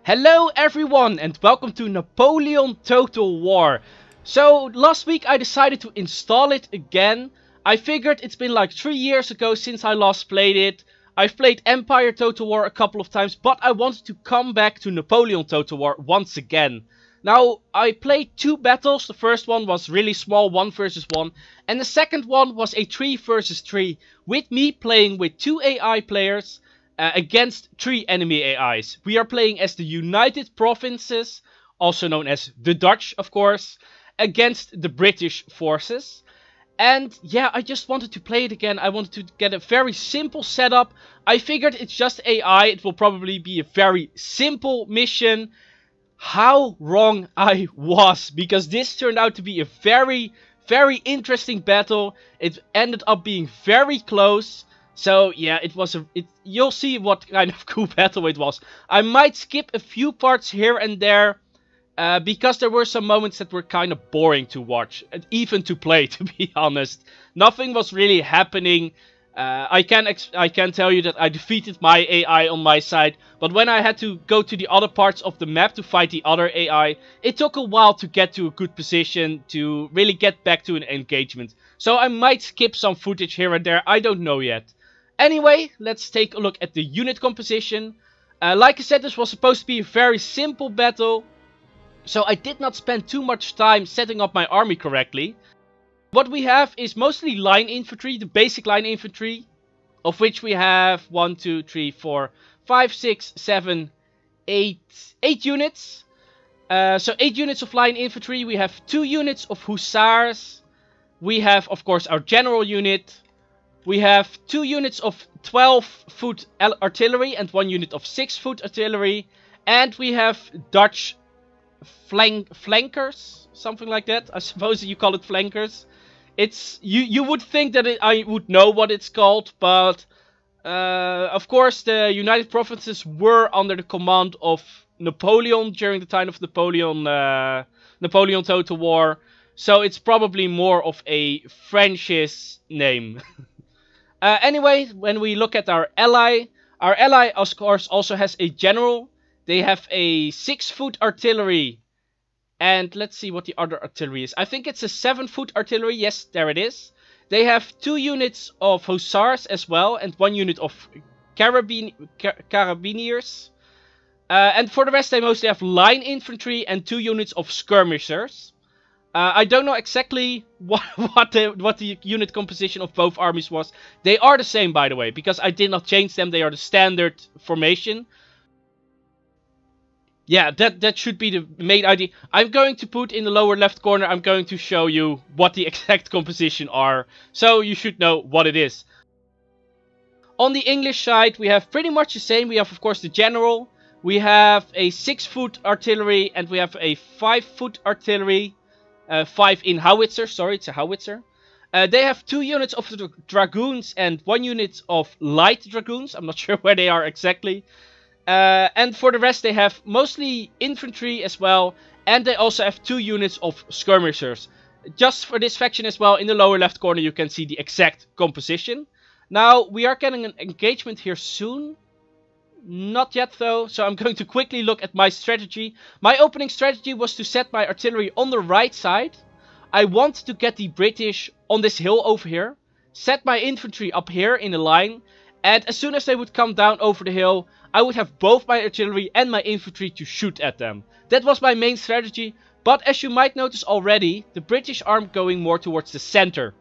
Hello everyone and welcome to Napoleon Total War. So last week I decided to install it again. I figured it's been like 3 years ago since I last played it. I've played Empire Total War a couple of times, but I wanted to come back to Napoleon Total War once again. Now, I played 2 battles. The first one was really small, 1 versus 1. And the second one was a 3 versus 3. With me playing with 2 AI players against 3 enemy AIs. We are playing as the United Provinces, also known as the Dutch, of course, against the British forces. And yeah, I just wanted to play it again. I wanted to get a very simple setup. I figured it's just AI. It will probably be a very simple mission. How wrong I was, because this turned out to be a very interesting battle. It ended up being very close. So yeah, you'll see what kind of cool battle it was. I might skip a few parts here and there, because there were some moments that were kind of boring to watch, and even to play, to be honest. Nothing was really happening. I can tell you that I defeated my AI on my side, but when I had to go to the other parts of the map to fight the other AI, it took a while to get to a good position to really get back to an engagement. So I might skip some footage here and there, I don't know yet. Anyway, let's take a look at the unit composition. Like I said, this was supposed to be a very simple battle, so I did not spend too much time setting up my army correctly. What we have is mostly line infantry, the basic line infantry, of which we have 1, 2, 3, 4, 5, 6, 7, 8 units. So 8 units of line infantry. We have 2 units of hussars. We have, of course, our general unit. We have 2 units of 12-foot artillery and 1 unit of 6-foot artillery. And we have Dutch flankers, something like that. I suppose you call it flankers. It's you would think that I would know what it's called, but of course the United Provinces were under the command of Napoleon during the time of Napoleon Total War, so it's probably more of a Frenchish name. Anyway, when we look at our ally of course also has a general. They have a 6-foot artillery. And let's see what the other artillery is. I think it's a 7-foot artillery. Yes, there it is. They have 2 units of hussars as well. And 1 unit of carabiniers. And for the rest, they mostly have line infantry and 2 units of skirmishers. I don't know exactly what the unit composition of both armies was. They are the same, by the way, because I did not change them. They are the standard formation. Yeah, that should be the main idea. I'm going to put in the lower left corner, I'm going to show you what the exact composition are. So you should know what it is. On the English side, we have pretty much the same. We have, of course, the general. We have a 6-foot artillery and we have a 5-foot artillery. 5 in howitzer, sorry, it's a howitzer. They have 2 units of dragoons and 1 unit of light dragoons. I'm not sure where they are exactly. And for the rest they have mostly infantry as well, and they also have 2 units of skirmishers. Just for this faction as well, in the lower left corner you can see the exact composition. Now, we are getting an engagement here soon. Not yet though, so I'm going to quickly look at my strategy. My opening strategy was to set my artillery on the right side. I want to get the British on this hill over here. Set my infantry up here in a line. And as soon as they would come down over the hill, I would have both my artillery and my infantry to shoot at them. That was my main strategy, but as you might notice already, the British are going more towards the center.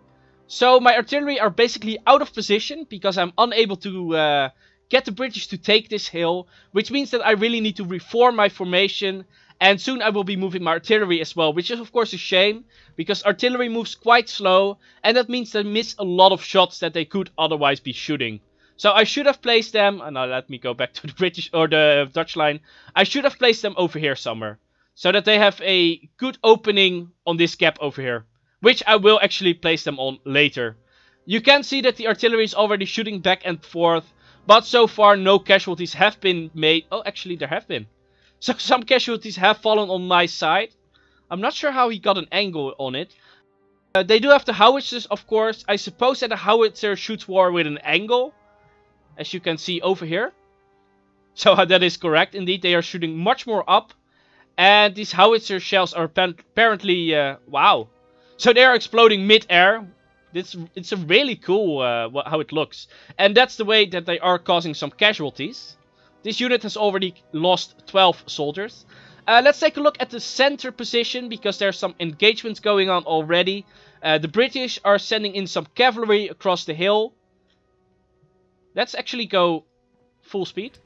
So my artillery are basically out of position, because I'm unable to get the British to take this hill, which means that I really need to reform my formation, and soon I will be moving my artillery as well, which is of course a shame, because artillery moves quite slow, and that means they miss a lot of shots that they could otherwise be shooting. So I should have placed them, and now let me go back to the British or the Dutch line. I should have placed them over here somewhere, so that they have a good opening on this gap over here, which I will actually place them on later. You can see that the artillery is already shooting back and forth, but so far no casualties have been made. Oh, actually there have been. So some casualties have fallen on my side. I'm not sure how he got an angle on it. They do have the howitzers, of course. I suppose that a howitzer shoots war with an angle, as you can see over here. So that is correct. Indeed, they are shooting much more up. And these howitzer shells are apparently... wow. So they are exploding mid-air. It's a really cool how it looks. And that's the way that they are causing some casualties. This unit has already lost 12 soldiers. Let's take a look at the center position, because there's some engagements going on already. The British are sending in some cavalry across the hill. Let's actually go full speed.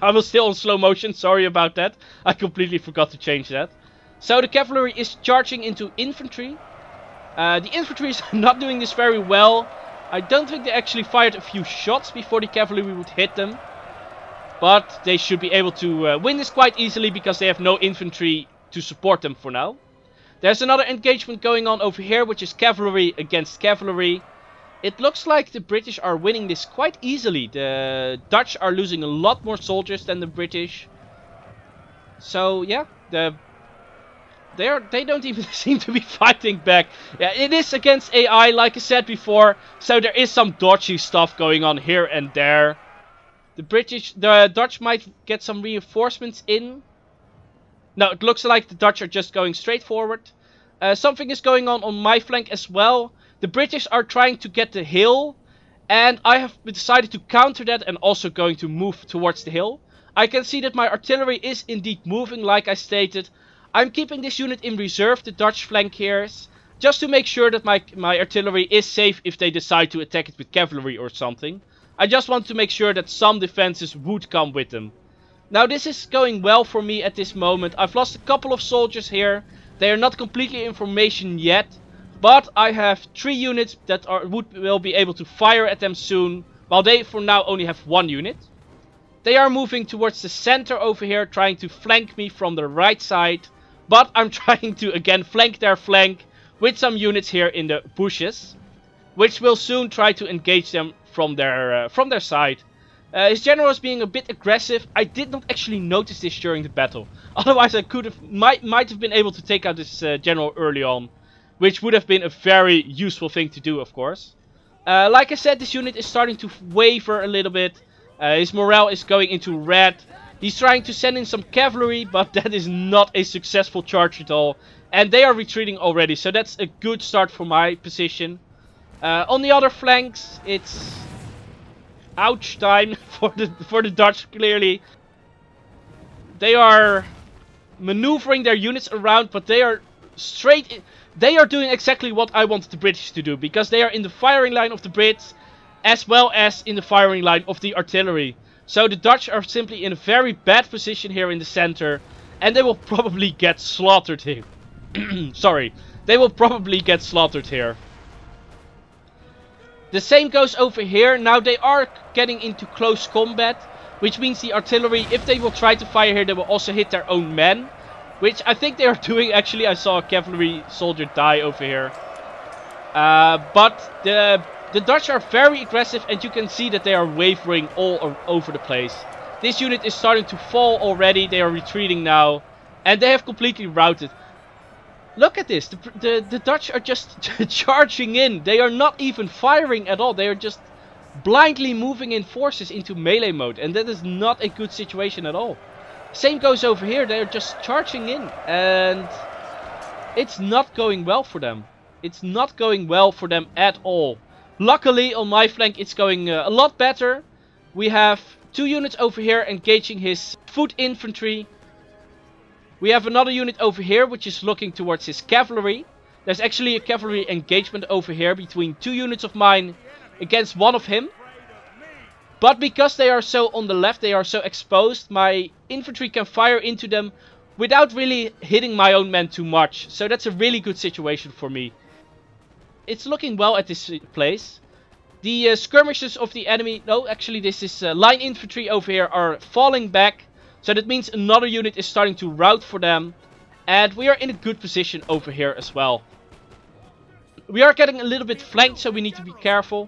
I was still on slow motion, sorry about that. I completely forgot to change that. So the cavalry is charging into infantry. The infantry is not doing this very well. I don't think they actually fired a few shots before the cavalry would hit them. But they should be able to win this quite easily, because they have no infantry to support them for now. There's another engagement going on over here, which is cavalry against cavalry. It looks like the British are winning this quite easily. The Dutch are losing a lot more soldiers than the British. So yeah, they don't even seem to be fighting back. Yeah, it is against AI, like I said before. So there is some dodgy stuff going on here and there. The Dutch might get some reinforcements in. No, it looks like the Dutch are just going straight forward. Something is going on my flank as well. The British are trying to get the hill. And I have decided to counter that and also going to move towards the hill. I can see that my artillery is indeed moving, like I stated. I'm keeping this unit in reserve, the Dutch flankiers, just to make sure that my artillery is safe if they decide to attack it with cavalry or something. I just want to make sure that some defenses would come with them. Now this is going well for me at this moment. I've lost a couple of soldiers here. They are not completely in formation yet. But I have 3 units that will be able to fire at them soon. While they for now only have 1 unit. They are moving towards the center over here, trying to flank me from the right side. But I'm trying to again flank their flank with some units here in the bushes, which will soon try to engage them from their side. His general is being a bit aggressive. I did not actually notice this during the battle. Otherwise I might have been able to take out this general early on, which would have been a very useful thing to do, of course. Like I said, this unit is starting to waver a little bit. His morale is going into red. He's trying to send in some cavalry, but that is not a successful charge at all. And they are retreating already, so that's a good start for my position. On the other flanks, it's ouch time for the Dutch, clearly. They are maneuvering their units around, but they are they are doing exactly what I wanted the British to do, because they are in the firing line of the Brits, as well as in the firing line of the artillery. So the Dutch are simply in a very bad position here in the center, and they will probably get slaughtered here. Sorry, they will probably get slaughtered here. The same goes over here. Now they are getting into close combat, which means the artillery, if they will try to fire here, they will also hit their own men. Which I think they are doing. Actually, I saw a cavalry soldier die over here. But the Dutch are very aggressive, and you can see that they are wavering all over the place. This unit is starting to fall already. They are retreating now, and they have completely routed. Look at this. The Dutch are just charging in. They are not even firing at all. They are just blindly moving in forces into melee mode, and that is not a good situation at all. Same goes over here. They're just charging in, and it's not going well for them. It's not going well for them at all. Luckily, on my flank, it's going a lot better. We have 2 units over here engaging his foot infantry. We have another unit over here, which is looking towards his cavalry. There's actually a cavalry engagement over here between 2 units of mine against 1 of him. But because they are so on the left, they are so exposed, my infantry can fire into them without really hitting my own men too much. So that's a really good situation for me. It's looking well at this place. The skirmishes of the enemy, no, actually this is line infantry over here, are falling back. So that means another unit is starting to rout for them. And we are in a good position over here as well. We are getting a little bit flanked, so we need to be careful.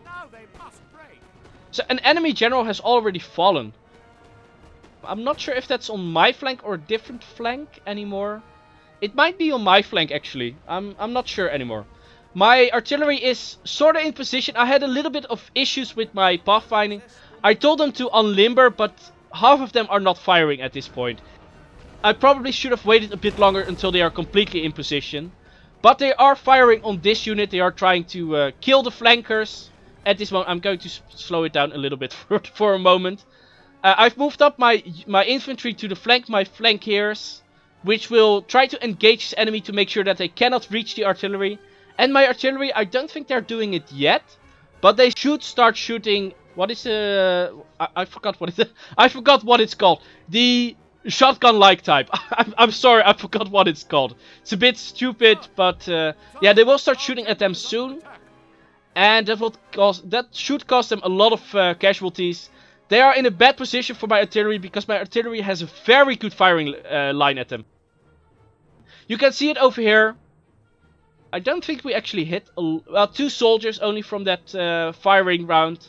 So an enemy general has already fallen. I'm not sure if that's on my flank or a different flank anymore. It might be on my flank actually. I'm not sure anymore. My artillery is sort of in position. I had a little bit of issues with my pathfinding. I told them to unlimber, but half of them are not firing at this point. I probably should have waited a bit longer until they are completely in position. But they are firing on this unit. They are trying to kill the flankers. At this moment, I'm going to slow it down a little bit for a moment. I've moved up my infantry to the flank, my flankiers, which will try to engage this enemy to make sure that they cannot reach the artillery. And my artillery, I don't think they're doing it yet, but they should start shooting. What is I forgot what it. I forgot what it's called. The shotgun-like type. I'm sorry, I forgot what it's called. It's a bit stupid, but yeah, they will start shooting at them soon, and that should cost them a lot of casualties. They are in a bad position for my artillery because my artillery has a very good firing line at them. You can see it over here. I don't think we actually hit 2 soldiers only from that firing round.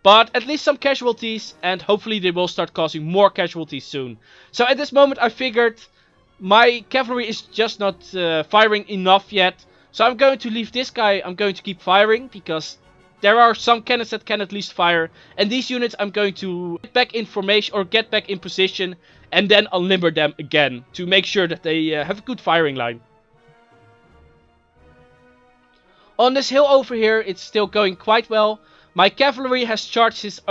But at least some casualties, and hopefully they will start causing more casualties soon. So at this moment I figured my cavalry is just not firing enough yet. So I'm going to leave this guy, I'm going to keep firing, because there are some cannons that can at least fire. And these units I'm going to get back in formation, or get back in position, and then unlimber them again, to make sure that they have a good firing line. On this hill over here, it's still going quite well. My cavalry has charged his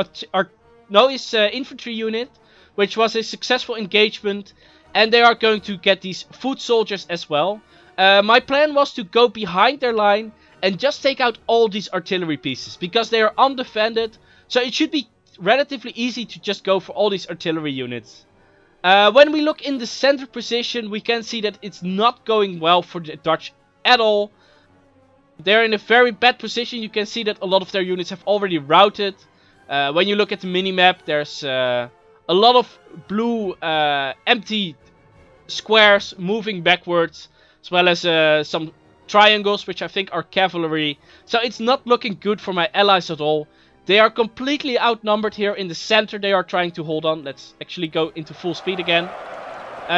infantry unit, which was a successful engagement, and they are going to get these foot soldiers as well. My plan was to go behind their line and just take out all these artillery pieces, because they are undefended, so it should be relatively easy to just go for all these artillery units. When we look in the center position, we can see that it's not going well for the Dutch at all. They're in a very bad position. You can see that a lot of their units have already routed. When you look at the minimap, there's a lot of blue empty squares moving backwards, as well as some triangles, which I think are cavalry. So it's not looking good for my allies at all. They are completely outnumbered here in the center. They are trying to hold on. Let's actually go into full speed again.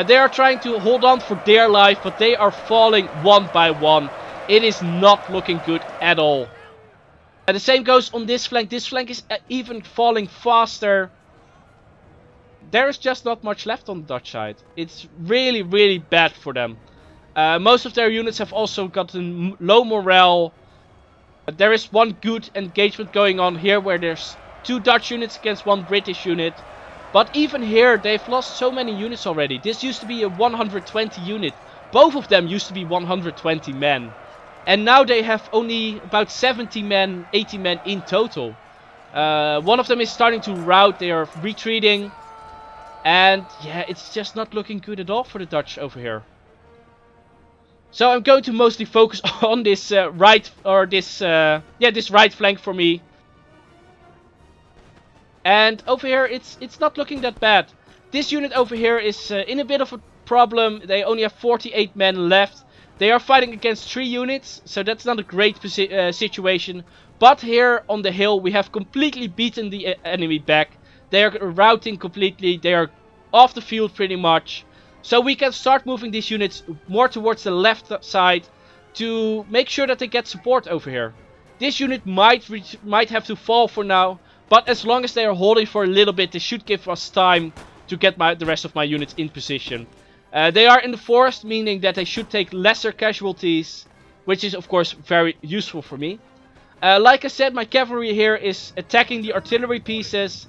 They are trying to hold on for dear life, but they are falling one by one. It is not looking good at all. The same goes on this flank. This flank is even falling faster. There is just not much left on the Dutch side. It's really, really bad for them. Most of their units have also gotten low morale. There is one good engagement going on here where there's 2 Dutch units against 1 British unit. But even here, they've lost so many units already. This used to be a 120 unit. Both of them used to be 120 men. And now they have only about 70 men, 80 men in total. One of them is starting to rout, they are retreating. And yeah, it's just not looking good at all for the Dutch over here. So I'm going to mostly focus on this this right flank for me. And over here, it's not looking that bad. This unit over here is in a bit of a problem. They only have 48 men left. They are fighting against 3 units, so that's not a great situation. But here on the hill, we have completely beaten the enemy back. They are routing completely. They are off the field pretty much. So we can start moving these units more towards the left side to make sure that they get support over here. This unit might have to fall for now, but as long as they are holding for a little bit, they should give us time to get the rest of my units in position. They are in the forest, meaning that they should take lesser casualties, which is of course very useful for me. Like I said, my cavalry here is attacking the artillery pieces.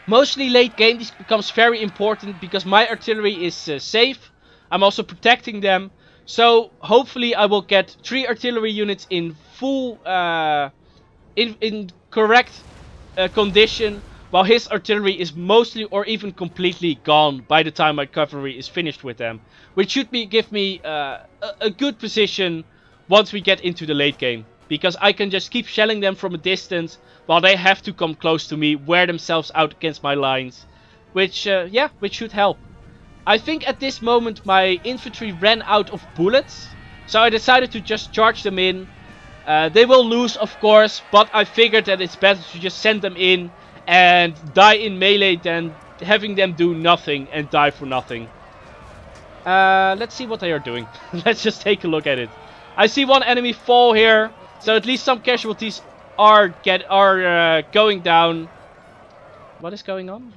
Mostly late game this becomes very important because my artillery is safe. I'm also protecting them. So hopefully I will get 3 artillery units in full, in correct condition. While his artillery is mostly or even completely gone by the time my cavalry is finished with them. Which should give me a good position once we get into the late game. Because I can just keep shelling them from a distance while they have to come close to me, wear themselves out against my lines. Which should help. I think at this moment my infantry ran out of bullets. So I decided to just charge them in. They will lose of course, but I figured that it's better to just send them in and die in melee than having them do nothing and die for nothing. Let's see what they are doing. Let's just take a look at it. I see one enemy fall here, so at least some casualties are going down. What is going on?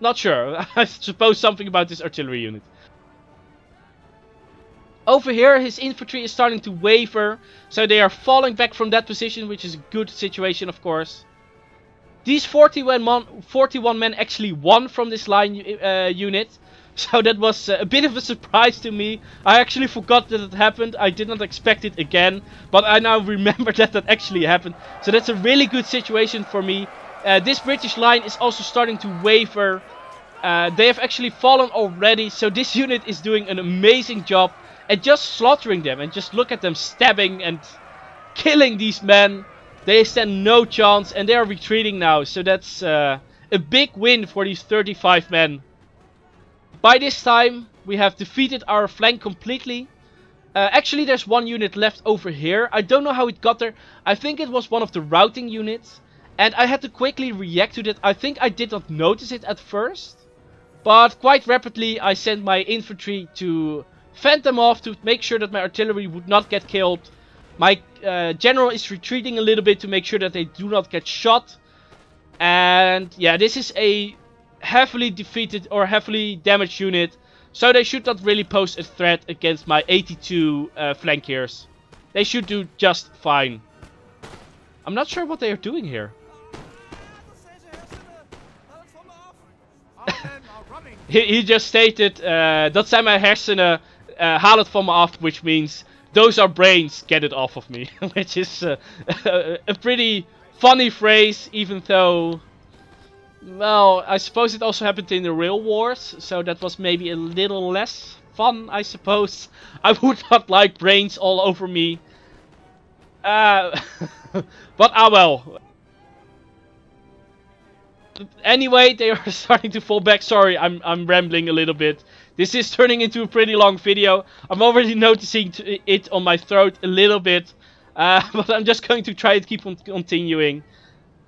Not sure. I suppose something about this artillery unit. Over here, his infantry is starting to waver. So they are falling back from that position, which is a good situation, of course. These 41 men actually won from this line unit. So that was a bit of a surprise to me. I actually forgot that it happened. I did not expect it again. But I now remember that that actually happened. So that's a really good situation for me. This British line is also starting to waver. They have actually fallen already. So this unit is doing an amazing job at just slaughtering them. And just look at them stabbing and killing these men. They stand no chance and they are retreating now. So that's a big win for these 35 men. By this time, we have defeated our flank completely. Actually, there's one unit left over here. I don't know how it got there. I think it was one of the routing units. And I had to quickly react to that. I think I did not notice it at first. But quite rapidly, I sent my infantry to fend them off to make sure that my artillery would not get killed. My general is retreating a little bit to make sure that they do not get shot. And yeah, this is a heavily defeated or heavily damaged unit, so they should not really pose a threat against my 82 flankiers. They should do just fine. I'm not sure what they are doing here. he just stated, dat zijn mijn hersenen, haal het van me af, which means those are brains, get it off of me. Which is a pretty funny phrase, even though, well, I suppose it also happened in the real wars, so that was maybe a little less fun, I suppose. I would not like brains all over me. But ah well. Anyway, they are starting to fall back. Sorry, I'm rambling a little bit. This is turning into a pretty long video. I'm already noticing it on my throat a little bit. But I'm just going to try to keep on continuing.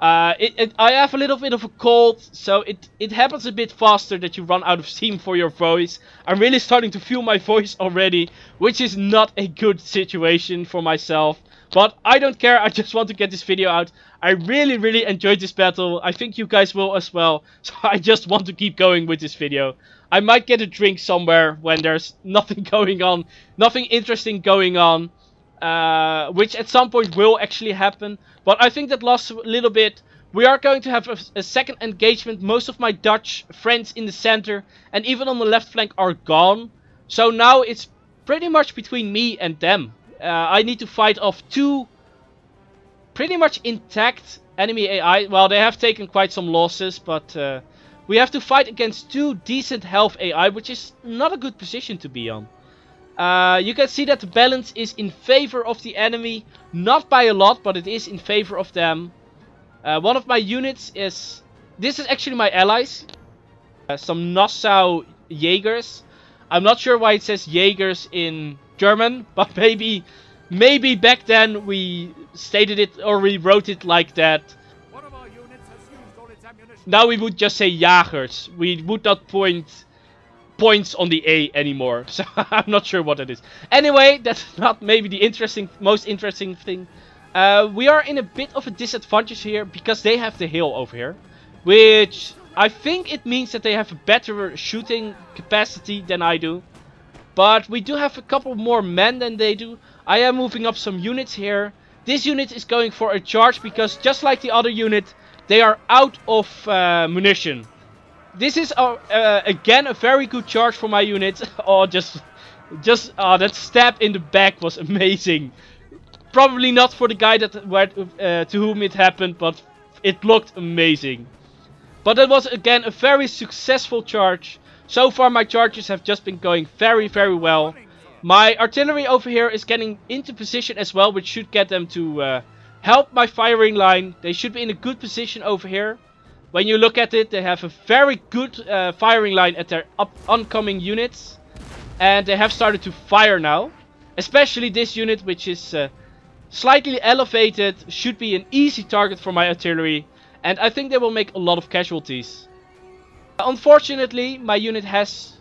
I have a little bit of a cold, so it happens a bit faster that you run out of steam for your voice. I'm really starting to feel my voice already, which is not a good situation for myself. But I don't care, I just want to get this video out. I really enjoyed this battle. I think you guys will as well. So I just want to keep going with this video. I might get a drink somewhere when there's nothing going on. Nothing interesting going on. Which at some point will actually happen. But I think that lasts a little bit. We are going to have a second engagement. Most of my Dutch friends in the center and even on the left flank are gone. So now it's pretty much between me and them. I need to fight off two pretty much intact enemy AI. Well, they have taken quite some losses, but we have to fight against two decent health AI, which is not a good position to be on. You can see that the balance is in favor of the enemy. Not by a lot, but it is in favor of them. One of my units is... This is actually my allies. Some Nassau Jägers. I'm not sure why it says Jägers in German, but maybe back then we stated it or we wrote it like that. One of our units has used all its ammunition. Now we would just say Jagers. We would not points on the A anymore. So I'm not sure what it is. Anyway, that's not maybe the most interesting thing. We are in a bit of a disadvantage here because they have the hill over here, which I think it means that they have a better shooting capacity than I do. But we do have a couple more men than they do. I am moving up some units here. This unit is going for a charge because just like the other unit, they are out of munition. This is again a very good charge for my unit. Oh, that stab in the back was amazing. Probably not for the guy that to whom it happened, but it looked amazing. But that was again a very successful charge. So far my charges have just been going very well. My artillery over here is getting into position as well, which should get them to help my firing line. They should be in a good position over here. When you look at it, they have a very good firing line at their oncoming units. And they have started to fire now. Especially this unit, which is slightly elevated, should be an easy target for my artillery. And I think they will make a lot of casualties. Unfortunately, my unit has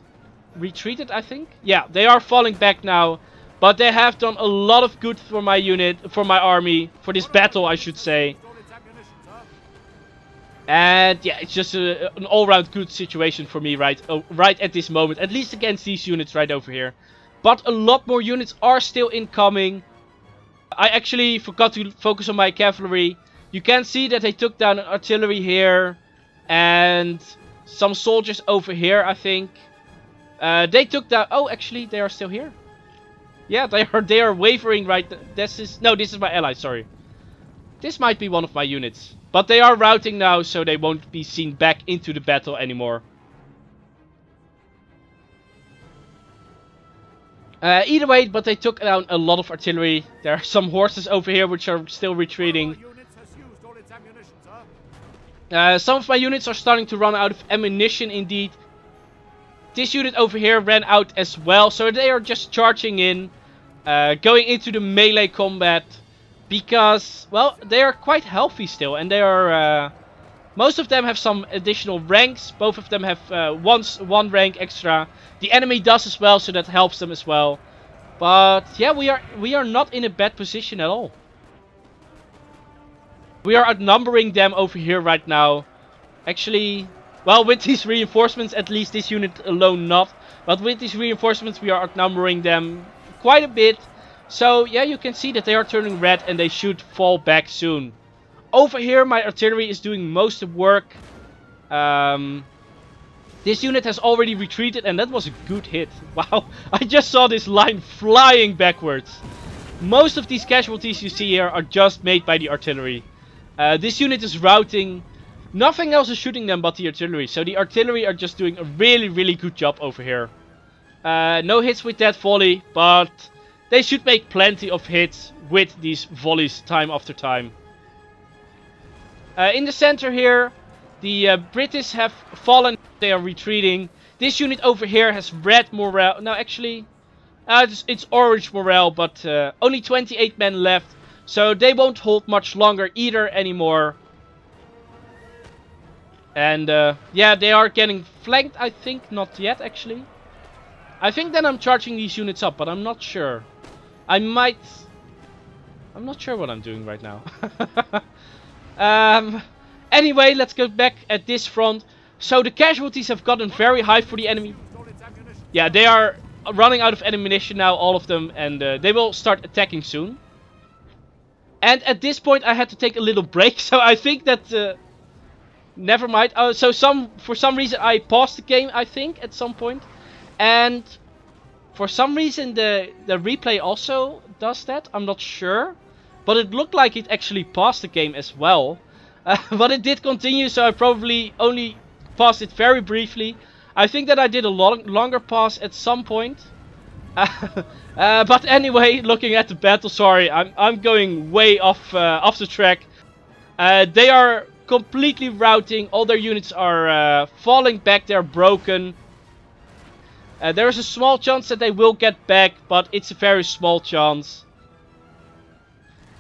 retreated, I think. Yeah, they are falling back now. But they have done a lot of good for my unit, for my army, for this battle, I should say. And yeah, it's just an all-round good situation for me right at this moment. At least against these units right over here. But a lot more units are still incoming. I actually forgot to focus on my cavalry. You can see that they took down an artillery here. And some soldiers over here, I think. They took down... Oh, actually, they are still here. Yeah, they are wavering right... This is my ally, sorry. This might be one of my units. But they are routing now, so they won't be seen back into the battle anymore. Either way, but they took down a lot of artillery. There are some horses over here which are still retreating. Some of my units are starting to run out of ammunition indeed. This unit over here ran out as well, so they are just charging in. Going into the melee combat. Because, well, they are quite healthy still. And they are... most of them have some additional ranks. Both of them have one rank extra. The enemy does as well, so that helps them as well. But, yeah, we are not in a bad position at all. We are outnumbering them over here right now. Actually, well, with these reinforcements, at least this unit alone not. But with these reinforcements, we are outnumbering them quite a bit. So, yeah, you can see that they are turning red and they should fall back soon. Over here, my artillery is doing most of the work. This unit has already retreated and that was a good hit. Wow, I just saw this line flying backwards. Most of these casualties you see here are just made by the artillery. This unit is routing. Nothing else is shooting them but the artillery. So the artillery are just doing a really, really good job over here. No hits with that volley, but they should make plenty of hits with these volleys time after time. In the center here, the British have fallen. They are retreating. This unit over here has red morale. No, actually, it's orange morale, but only 28 men left. So they won't hold much longer either anymore. And yeah, they are getting flanked, I think. Not yet, actually. I think that I'm charging these units up, but I'm not sure. I'm not sure what I'm doing right now. Anyway, let's go back at this front. So the casualties have gotten very high for the enemy. Yeah, they are running out of ammunition now, all of them. And they will start attacking soon. And at this point I had to take a little break. So I think that... never mind. So for some reason I paused the game, I think, at some point. And for some reason the replay also does that. I'm not sure. But it looked like it actually paused the game as well. But it did continue, so I probably only paused it very briefly. I think that I did a longer pause at some point. But anyway, looking at the battle, sorry, I'm going way off the track. They are completely routing. All their units are falling back. They're broken. There is a small chance that they will get back, but it's a very small chance.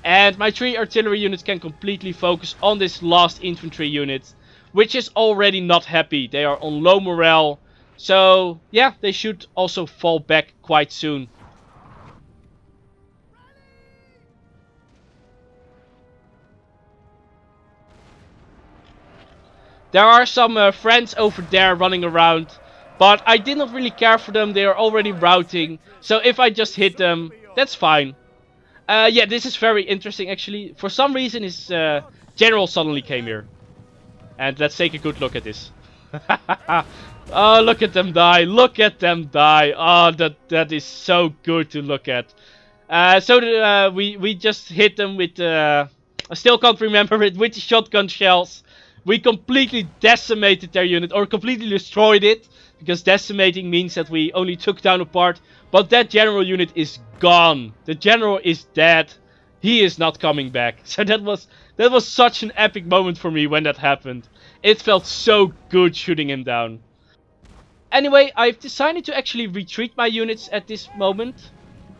And my 3 artillery units can completely focus on this last infantry unit, which is already not happy. They are on low morale. So, yeah, they should also fall back quite soon. There are some friends over there running around. But I did not really care for them. They are already routing. So if I just hit them, that's fine. Yeah, this is very interesting actually. For some reason his general suddenly came here. And let's take a good look at this. Oh, look at them die. Look at them die. Oh, that is so good to look at. So we just hit them with... I still can't remember it. With the shotgun shells. We completely decimated their unit. Or completely destroyed it. Because decimating means that we only took down a part. But that general unit is gone. The general is dead. He is not coming back. So that was such an epic moment for me when that happened. It felt so good shooting him down. Anyway, I've decided to actually retreat my units at this moment.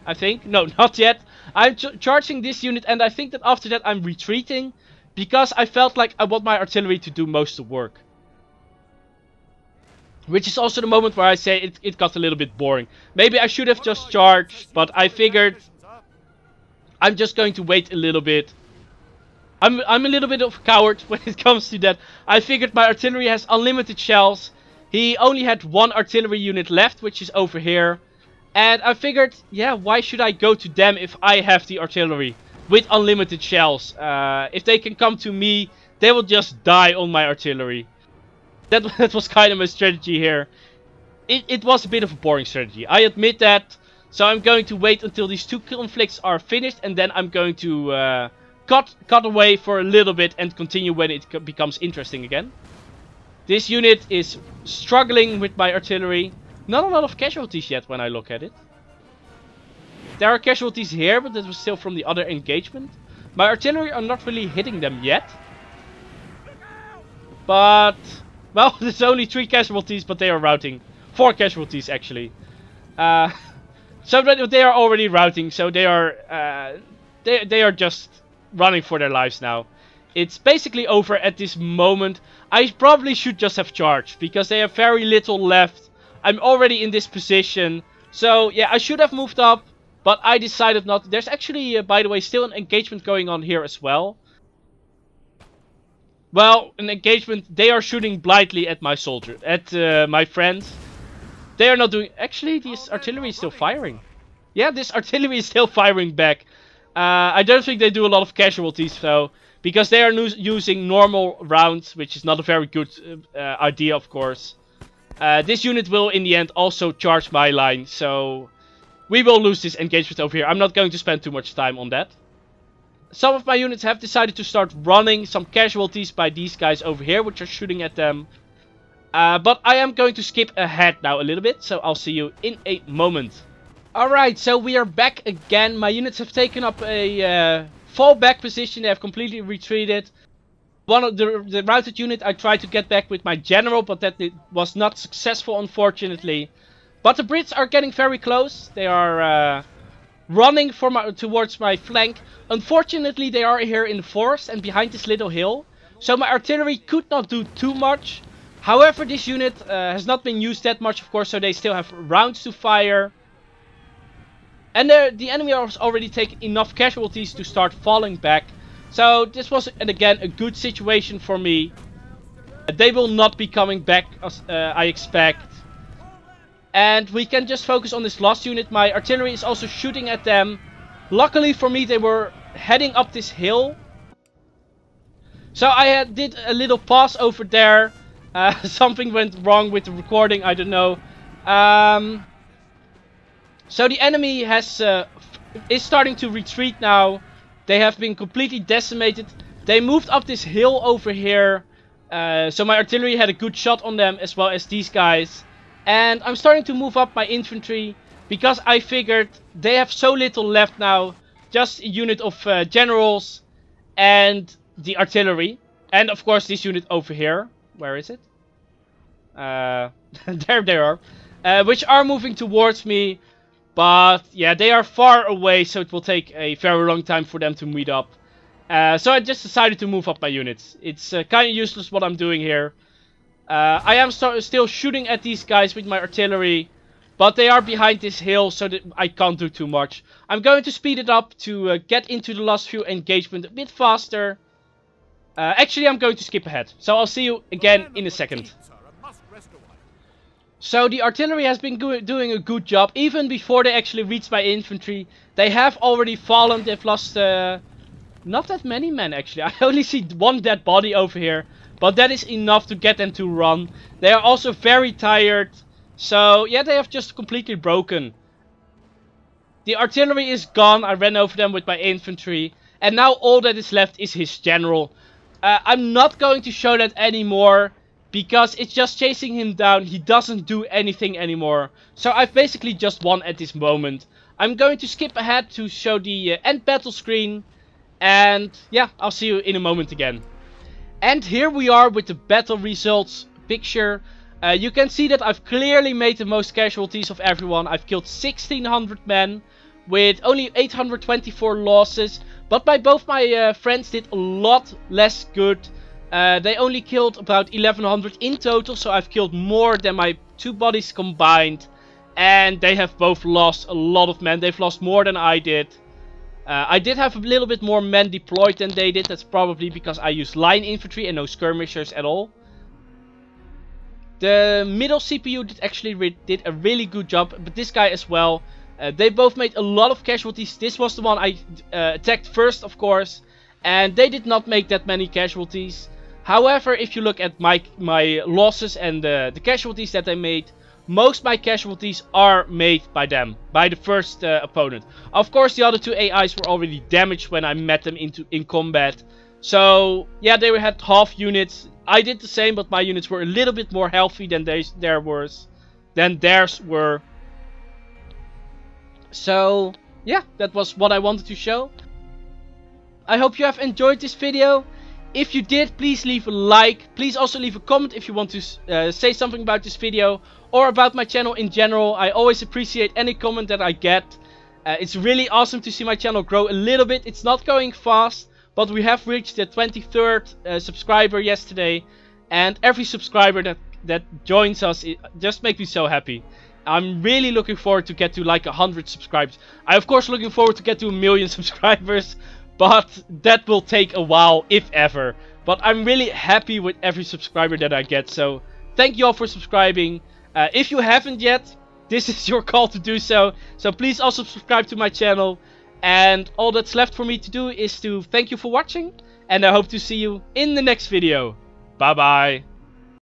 I think. No, not yet. I'm charging this unit and I think that after that I'm retreating. Because I felt like I want my artillery to do most of the work. Which is also the moment where I say it got a little bit boring. Maybe I should have just charged, but I figured I'm just going to wait a little bit. I'm a little bit of a coward when it comes to that. I figured my artillery has unlimited shells. He only had one artillery unit left, which is over here. And I figured, yeah, why should I go to them if I have the artillery with unlimited shells? If they can come to me, they will just die on my artillery. That was kind of my strategy here. It was a bit of a boring strategy, I admit that. So I'm going to wait until these two conflicts are finished, and then I'm going to cut away for a little bit and continue when it becomes interesting again. This unit is struggling with my artillery. Not a lot of casualties yet when I look at it. There are casualties here, but that was still from the other engagement. My artillery are not really hitting them yet. But, well, there's only 3 casualties, but they are routing. 4 casualties actually. So they are already routing, so they are just running for their lives now. It's basically over at this moment. I probably should just have charged, because they have very little left. I'm already in this position. So yeah, I should have moved up, but I decided not. There's actually, by the way, still an engagement going on here as well. Well, an engagement. They are shooting blindly at my soldier, at my friends. They are not doing... Actually, this artillery is still firing. Yeah, this artillery is still firing back. I don't think they do a lot of casualties though, because they are using normal rounds, which is not a very good idea, of course. This unit will in the end also charge my line, so we will lose this engagement over here. I'm not going to spend too much time on that. Some of my units have decided to start running some casualties by these guys over here, which are shooting at them. But I am going to skip ahead now a little bit, so I'll see you in a moment. Alright, so we are back again. My units have taken up a fallback position. They have completely retreated. One of the routed unit I tried to get back with my general, but that was not successful, unfortunately. But the Brits are getting very close. They are running towards my flank. Unfortunately, they are here in the forest and behind this little hill. So my artillery could not do too much. However, this unit has not been used that much, of course, so they still have rounds to fire. And the enemy has already taken enough casualties to start falling back. So this was, and again, a good situation for me. They will not be coming back, as I expect. And we can just focus on this last unit. My artillery is also shooting at them. Luckily for me, they were heading up this hill. So I did a little pause over there. Something went wrong with the recording, I don't know. So the enemy is starting to retreat now. They have been completely decimated. They moved up this hill over here. So my artillery had a good shot on them, as well as these guys. And I'm starting to move up my infantry, because I figured they have so little left now. Just a unit of generals and the artillery. And of course this unit over here. Where is it? There they are. Which are moving towards me. But yeah, they are far away, so it will take a very long time for them to meet up. So I just decided to move up my units. It's kind of useless what I'm doing here. I am still shooting at these guys with my artillery. But they are behind this hill, so that I can't do too much. I'm going to speed it up to get into the last few engagement a bit faster. Actually, I'm going to skip ahead. So I'll see you again in a second. So the artillery has been doing a good job. Even before they actually reach my infantry. They have already fallen. They've lost not that many men actually. I only see one dead body over here. But that is enough to get them to run. They are also very tired. So yeah, they have just completely broken. The artillery is gone. I ran over them with my infantry. And now all that is left is his general. I'm not going to show that anymore. Because it's just chasing him down. He doesn't do anything anymore. So I've basically just won at this moment. I'm going to skip ahead to show the end battle screen. And yeah, I'll see you in a moment again. And here we are with the battle results picture. You can see that I've clearly made the most casualties of everyone. I've killed 1600 men with only 824 losses. But both my friends did a lot less good. They only killed about 1100 in total, so I've killed more than my two bodies combined. And they have both lost a lot of men. They've lost more than I did. I did have a little bit more men deployed than they did. That's probably because I used line infantry and no skirmishers at all. The middle CPU did a really good job, but this guy as well. They both made a lot of casualties. This was the one I attacked first, of course, and they did not make that many casualties. However, if you look at my losses and the casualties that they made, most of my casualties are made by them, by the first opponent. Of course, the other two AIs were already damaged when I met them in combat. So, yeah, they had half units. I did the same, but my units were a little bit more healthy than theirs were. So, yeah, that was what I wanted to show. I hope you have enjoyed this video. If you did, please leave a like. Please also leave a comment if you want to say something about this video or about my channel in general. I always appreciate any comment that I get. It's really awesome to see my channel grow a little bit. It's not going fast, but we have reached the 23rd subscriber yesterday. And every subscriber that joins us, it just makes me so happy. I'm really looking forward to get to like 100 subscribers. I'm of course looking forward to get to 1,000,000 subscribers. But that will take a while, if ever. But I'm really happy with every subscriber that I get. So thank you all for subscribing. If you haven't yet, this is your call to do so. So please also subscribe to my channel. And all that's left for me to do is to thank you for watching. And I hope to see you in the next video. Bye bye.